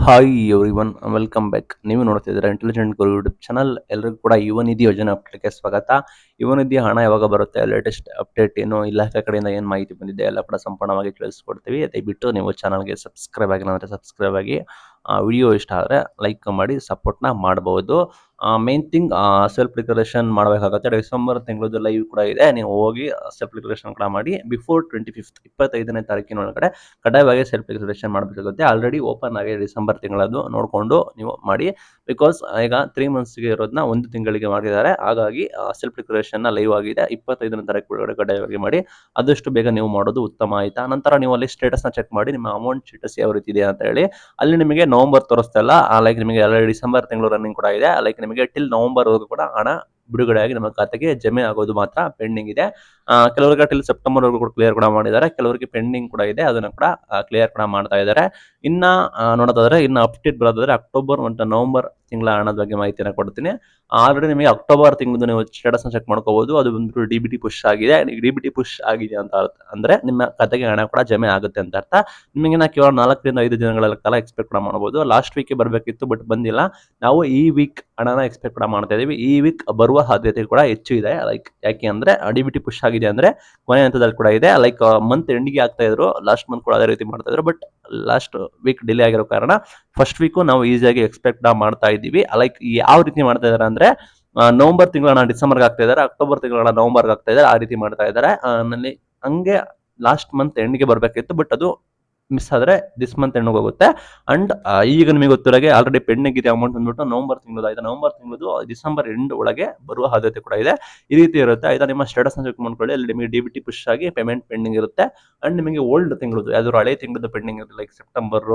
Hi everyone, welcome back. ನೀವು ನೋಡ್ತಿದ್ದೀರಾ intelligent ಗುರು YouTube channel. ಎಲ್ಲರಿಗೂ ಕೂಡ ಯುವ ನಿಧಿ ಯೋಜನೆ ಅಪ್ಡೇಟ್ಗೆ ಸ್ವಾಗತ. ಯುವ ನಿಧಿ ಹಣ ಯಾವಾಗ ಬರುತ್ತೆ, ಲೇಟೆಸ್ಟ್ ಅಪ್ಡೇಟ್ ಏನು, ಇಲಾಖೆ ಕಡೆಯಿಂದ ಏನು ಮಾಹಿತಿ ಬಂದಿದೆ ಎಲ್ಲ ಕೂಡ ಸಂಪೂರ್ಣವಾಗಿ ತಿಳಿಸ್ಕೊಡ್ತೀವಿ. ದಯವಿಟ್ಟು ನೀವು ಚಾನಲ್ಗೆ ಸಬ್ಸ್ಕ್ರೈಬ್ ಆಗಿಲ್ಲ ಅಂದರೆ ಸಬ್ಸ್ಕ್ರೈಬ್ ಆಗಿ. ವಿಡಿಯೋ ಇಷ್ಟ ಆದರೆ ಲೈಕ್ ಮಾಡಿ ಸಪೋರ್ಟ್ನ ಮಾಡಬಹುದು. ಮೇನ್ ಥಿಂಗ್, ಸೆಲ್ಫ್ ಡಿಕ್ಲರೇಷನ್ ಮಾಡಬೇಕಾಗುತ್ತೆ. ಡಿಸೆಂಬರ್ ತಿಂಗಳದ್ದು ಲೈವ್ ಕೂಡ ಇದೆ. ನೀವು ಹೋಗಿ ಸೆಲ್ಫ್ ಡಿಕ್ಲರೇಷನ್ ಕೂಡ ಮಾಡಿ ಬಿಫೋರ್ 25th 25ನೇ ತಾರೀಕಿನೊಳಗಡೆ ಕಡ್ಡಾಯವಾಗಿ ಸೆಲ್ಫ್ ಡಿಕ್ಲರೇಷನ್ ಮಾಡಬೇಕಾಗುತ್ತೆ. ಆಲ್ರೆಡಿ ಓಪನ್ ಆಗಿ ಡಿಸೆಂಬರ್ ತಿಂಗಳದ್ದು ನೋಡಿಕೊಂಡು ನೀವು ಮಾಡಿ. ಬಿಕಾಸ್ ಈಗ 3 ಮಂತ್ಸ್ಗೆ ಇರೋದನ್ನ 1 ತಿಂಗಳಿಗೆ ಮಾಡಿದ್ದಾರೆ. ಹಾಗಾಗಿ ಸೆಲ್ಫ್ ಡಿಕ್ಲರೇಷನ್ ಲೈವ್ ಆಗಿದೆ. 25ನೇ ತಾರೀಕು ಒಳಗಡೆ ಕಡ್ಡಾಯವಾಗಿ ಮಾಡಿ. ಆದಷ್ಟು ಬೇಗ ನೀವು ಮಾಡೋದು ಉತ್ತಮ, ಆಯ್ತಾ? ನಂತರ ನೀವು ಅಲ್ಲಿ ಸ್ಟೇಟಸ್ನ ಚೆಕ್ ಮಾಡಿ, ನಿಮ್ಮ ಅಮೌಂಟ್ ಸ್ಟೇಟಸ್ ಯಾವ ರೀತಿ ಇದೆ ಅಂತ ಹೇಳಿ. ಅಲ್ಲಿ ನಿಮಗೆ ನವೆಂಬರ್ ತೋರಿಸ್ತಾ ಇಲ್ಲ, ಲೈಕ್ ನಿಮಗೆ ಆಲ್ರೆಡಿ ಡಿಸೆಂಬರ್ ತಿಂಗಳು ರನ್ನಿಂಗ್ ಕೂಡ ಇದೆ. ಲೈಕ್ ನಿಮಗೆ ಟಿಲ್ ನವೆಂಬರ್ ವರೆಗೂ ಕೂಡ ಹಣ ಬಿಡುಗಡೆಯಾಗಿ ನಮ್ಮ ಖಾತೆಗೆ ಜಮೆ ಆಗೋದು ಮಾತ್ರ ಪೆಂಡಿಂಗ್ ಇದೆ. ಕೆಲವರಿಗೆ ಟಿಲ್ ಸೆಪ್ಟೆಂಬರ್ ವರೆಗೂ ಕೂಡ ಕ್ಲಿಯರ್ ಕೂಡ ಮಾಡಿದ್ದಾರೆ. ಕೆಲವರಿಗೆ ಪೆಂಡಿಂಗ್ ಕೂಡ ಇದೆ, ಅದನ್ನು ಕೂಡ ಕ್ಲಿಯರ್ ಕೂಡ ಮಾಡ್ತಾ ಇದ್ದಾರೆ. ಇನ್ನ ನೋಡೋದಾದ್ರೆ ಇನ್ನು ಅಪ್ಡೇಟ್ ಬರೋದಾದ್ರೆ ಅಕ್ಟೋಬರ್ ಮತ್ತು ನವೆಂಬರ್ ತಿಂಗಳ ಹಣದ ಬಗ್ಗೆ ಮಾಹಿತಿಯನ್ನು ಕೊಡ್ತೀನಿ. ಆಲ್ರೆಡಿ ನಿಮಗೆ ಅಕ್ಟೋಬರ್ ತಿಂಗಳು ನೀವು ಸ್ಟೇಟಸ್ನ ಚೆಕ್ ಮಾಡ್ಕೋಬಹುದು. ಅದು ಬಂದ್ಬಿಟ್ಟು ಡಿ.ಬಿ.ಟಿ ಪುಷ್ ಆಗಿದೆ. ಡಿ.ಬಿ.ಟಿ ಪುಷ್ ಆಗಿದೆ ಅಂತ ಅಂದ್ರೆ ನಿಮ್ಮ ಖಾತೆಗೆ ಹಣ ಕೂಡ ಜಮೆ ಆಗುತ್ತೆ ಅಂತ ಅರ್ಥ. ನಿಮಗೆ ಕೇವಲ 4ರಿಂದ 5 ದಿನಗಳ ಕಾಲ ಎಕ್ಸ್ಪೆಕ್ಟ್ ಕೂಡ ಮಾಡಬಹುದು. ಲಾಸ್ಟ್ ವೀಕ್ ಬರಬೇಕಿತ್ತು, ಬಟ್ ಬಂದಿಲ್ಲ. ನಾವು ಈ ವೀಕ್ ಹಣನ ಎಕ್ಸ್ಪೆಕ್ಟ್ ಕೂಡ ಮಾಡ್ತಾ ಇದೀವಿ. ಈ ವೀಕ್ ಬರುವ ಸಾಧ್ಯತೆ ಕೂಡ ಹೆಚ್ಚು ಇದೆ. ಲೈಕ್ ಯಾಕೆ ಅಂದ್ರೆ ಡಿ.ಬಿ.ಟಿ ಪುಷ್ ಆಗಿದೆ ಅಂದ್ರೆ ಕೊನೆ ಹಂತದಲ್ಲಿ ಕೂಡ ಇದೆ. ಲೈಕ್ ಮಂತ್ ಎಂಡಿಗೆ ಆಗ್ತಾ ಇದ್ರು, ಲಾಸ್ಟ್ ಮಂತ್ ಕೂಡ ಅದೇ ರೀತಿ ಮಾಡ್ತಾ ಇದ್ರು. ಬಟ್ ಲಾಸ್ಟ್ ವೀಕ್ ಡಿಲೇ ಆಗಿರೋ ಕಾರಣ ಫಸ್ಟ್ ವೀಕು ನಾವು ಈಸಿಯಾಗಿ ಎಕ್ಸ್ಪೆಕ್ಟ್ ಮಾಡ್ತಾ ಇದ್ದೀವಿ. ಲೈಕ್ ಯಾವ ರೀತಿ ಮಾಡ್ತಾ ಇದಾರೆ ಅಂದ್ರೆ ನವೆಂಬರ್ ತಿಂಗಳನ್ನ ಡಿಸೆಂಬರ್ಗೆ ಆಗ್ತಾ ಇದ್ದಾರೆ, ಅಕ್ಟೋಬರ್ ತಿಂಗಳನ್ನ ನವೆಂಬರ್ಗೆ ಆಗ್ತಾ ಇದ್ದಾರೆ, ಆ ರೀತಿ ಮಾಡ್ತಾ ಇದ್ದಾರೆ. ಆಮೇಲೆ ಹಂಗೆ ಲಾಸ್ಟ್ ಮಂತ್ ಎಂಡ್ಗೆ ಬರಬೇಕಿತ್ತು, ಬಟ್ ಅದು ಮಿಸ್ ಆದ್ರೆ ದಿಸ್ ಮಂತ್ ಎಂಡ್ಗೆ ಹೋಗುತ್ತೆ. ಅಂಡ್ ಈಗ ನಿಮಗೆ ಗೊತ್ತಿರೋಗೆ ಆಲ್ರೆಡಿ ಪೆಂಡಿಂಗ್ ಇದೆ ಅಮೌಂಟ್ ಬಂದ್ಬಿಟ್ಟು ನವೆಂಬರ್ ತಿಂಗಳು ಆಯ್ತಾ. ನವೆಂಬರ್ ತಿಂಗಳು ಡಿಸೆಂಬರ್ ಎಂಡ್ ಒಳಗೆ ಬರುವ ಸಾಧ್ಯತೆ ಕೂಡ ಇದೆ. ಈ ರೀತಿ ಇರುತ್ತೆ, ಆಯ್ತಾ? ನಿಮ್ಮ ಸ್ಟೇಟಸ್ ಚೆಕ್ ಮಾಡ್ಕೊಳ್ಳಿ. ಅಲ್ಲಿ ನಿಮಗೆ ಡಿ.ಬಿ.ಟಿ ಪುಷ್ ಆಗಿ ಪೇಮೆಂಟ್ ಪೆಂಡಿಂಗ್ ಇರುತ್ತೆ. ಅಂಡ್ ನಿಮಗೆ ಓಲ್ಡ್ ತಿಂಗಳದ್ದು ಯಾವ್ದಾದ್ರು ಹಳೆ ತಿಂಗಳದ್ದು ಪೆಂಡಿಂಗ್ ಇರುತ್ತೆ, ಲೈಕ್ ಸೆಪ್ಟೆಂಬರ್,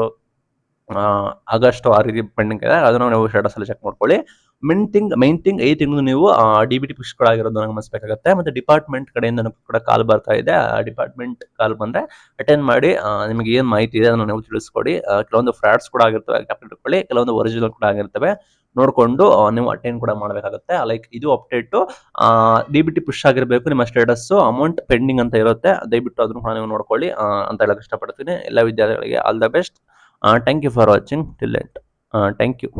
ಆಗಸ್ಟ್ ಆ ರೀತಿ ಪೆಂಡಿಂಗ್ ಇದೆ, ಅದನ್ನು ನೀವು ಸ್ಟೇಟಸ್ ಅಲ್ಲಿ ಚೆಕ್ ಮಾಡ್ಕೊಳ್ಳಿ. ಮೈನ್ ಥಿಂಗ್ ಈ ತಿಂಗಳು ನೀವು ಡಿ.ಬಿ.ಟಿ ಪುಷ್ಗಳಾಗಿರೋದನ್ನ ಗಮನಿಸಬೇಕಾಗುತ್ತೆ. ಮತ್ತೆ ಡಿಪಾರ್ಟ್ಮೆಂಟ್ ಕಡೆಯಿಂದ ಕೂಡ ಕಾಲ್ ಬರ್ತಾ ಇದೆ. ಡಿಪಾರ್ಟ್ಮೆಂಟ್ ಕಾಲ್ ಬಂದ್ರೆ ಅಟೆಂಡ್ ಮಾಡಿ. ನಿಮಗೆ ಏನ್ ಮಾಹಿತಿ ಇದೆ ಅದನ್ನು ನೀವು ತಿಳಿಸ್ಕೊಡಿ. ಕೆಲವೊಂದು ಫ್ರಾಡ್ಸ್ ಕೂಡ ಆಗಿರ್ತವೆ, ಕ್ಯಾಪಿಟಲ್ ಇಟ್ಕೊಳ್ಳಿ. ಕೆಲವೊಂದು ಒರಿಜಿನಲ್ ಕೂಡ ಆಗಿರ್ತವೆ, ನೋಡ್ಕೊಂಡು ನೀವು ಅಟೆಂಡ್ ಕೂಡ ಮಾಡಬೇಕಾಗುತ್ತೆ. ಲೈಕ್ ಇದು ಅಪ್ಡೇಟ್. ಡಿ.ಬಿ.ಟಿ ಪುಷ್ ಆಗಿರಬೇಕು ನಿಮ್ಮ ಸ್ಟೇಟಸ್, ಅಮೌಂಟ್ ಪೆಂಡಿಂಗ್ ಅಂತ ಇರುತ್ತೆ. ದಯವಿಟ್ಟು ಅದನ್ನು ಕೂಡ ನೀವು ನೋಡ್ಕೊಳ್ಳಿ ಅಂತ ಹೇಳಕ್ ಇಷ್ಟಪಡ್ತೀನಿ. ಎಲ್ಲ ವಿದ್ಯಾರ್ಥಿಗಳಿಗೆ all the best. Thank you for watching till end. Thank you.